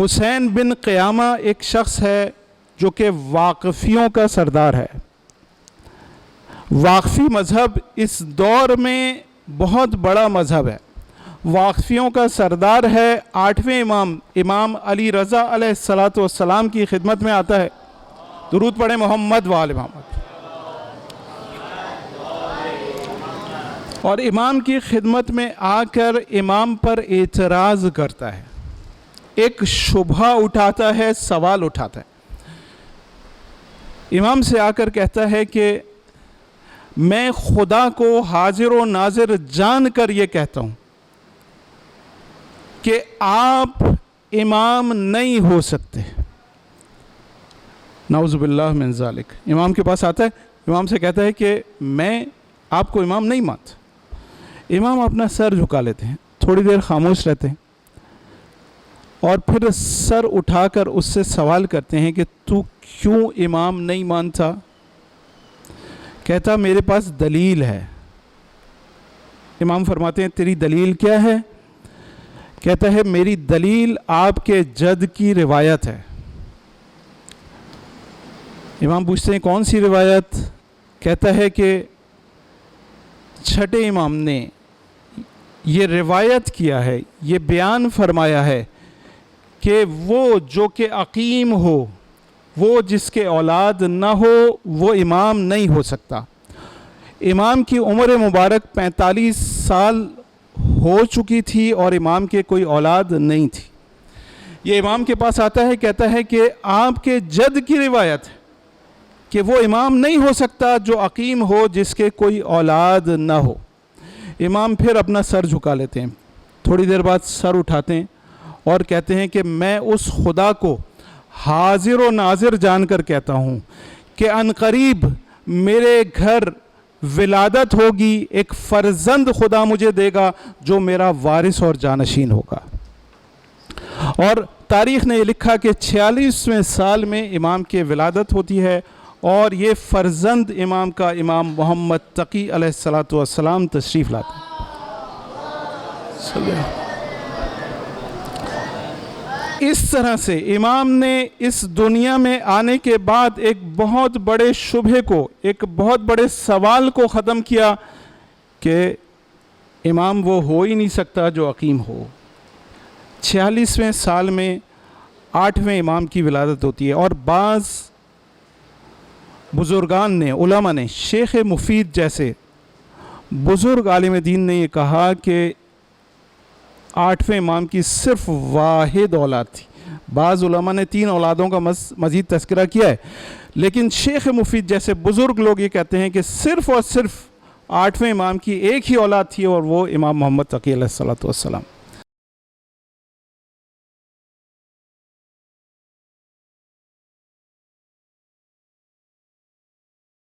حسین بن قیامہ ایک شخص ہے جو کہ واقفیوں کا سردار ہے۔ واقفی مذہب اس دور میں بہت بڑا مذہب ہے۔ واقفیوں کا سردار ہے 8ویں امام علی رضا علیہ السلام کی خدمت میں آتا ہے۔ درود پڑھیں محمد و آل محمد۔ اور امام کی خدمت میں آ کر امام پر اعتراض کرتا ہے، ایک شبہ اٹھاتا ہے، سوال اٹھاتا ہے۔ امام سے آ کر کہتا ہے کہ میں خدا کو حاضر و ناظر جان کر یہ کہتا ہوں کہ آپ امام نہیں ہو سکتے۔ نعوذ باللہ من ذالک۔ امام کے پاس آتا ہے، امام سے کہتا ہے کہ میں آپ کو امام نہیں مانتا۔ امام اپنا سر جھکا لیتے ہیں، تھوڑی دیر خاموش رہتے ہیں، اور پھر سر اٹھا کر اس سے سوال کرتے ہیں کہ تو کیوں امام نہیں مانتا؟ کہتا میرے پاس دلیل ہے۔ امام فرماتے ہیں تیری دلیل کیا ہے؟ کہتا ہے میری دلیل آپ کے جد کی روایت ہے۔ امام پوچھتے ہیں کون سی روایت؟ کہتا ہے کہ چھٹے امام نے یہ روایت کیا ہے، یہ بیان فرمایا ہے کہ وہ جو کہ عقیم ہو، وہ جس کے اولاد نہ ہو، وہ امام نہیں ہو سکتا۔ امام کی عمر مبارک 45 سال ہو چکی تھی اور امام کے کوئی اولاد نہیں تھی۔ یہ امام کے پاس آتا ہے، کہتا ہے کہ آپ کے جد کی روایت ہے کہ وہ امام نہیں ہو سکتا جو عقیم ہو، جس کے کوئی اولاد نہ ہو۔ امام پھر اپنا سر جھکا لیتے ہیں، تھوڑی دیر بعد سر اٹھاتے ہیں اور کہتے ہیں کہ میں اس خدا کو حاضر و ناظر جان کر کہتا ہوں کہ عنقریب میرے گھر ولادت ہوگی، ایک فرزند خدا مجھے دے گا جو میرا وارث اور جانشین ہوگا۔ اور تاریخ نے یہ لکھا کہ 46ویں سال میں امام کی ولادت ہوتی ہے، اور یہ فرزند امام کا امام محمد تقی علیہ السلام تشریف لاتے ہیں۔ اس طرح سے امام نے اس دنیا میں آنے کے بعد ایک بہت بڑے شبہے کو، ایک بہت بڑے سوال کو ختم کیا کہ امام وہ ہو ہی نہیں سکتا جو عقیم ہو۔ 46ویں سال میں 8ویں امام کی ولادت ہوتی ہے، اور بعض بزرگان نے، علماء نے، شیخ مفید جیسے بزرگ عالم دین نے یہ کہا کہ 8ویں امام کی صرف واحد اولاد تھی۔ بعض علماء نے 3 اولادوں کا مزید تذکرہ کیا ہے، لیکن شیخ مفید جیسے بزرگ لوگ یہ کہتے ہیں کہ صرف اور صرف 8ویں امام کی ایک ہی اولاد تھی، اور وہ امام محمد تقی علیہ السلام۔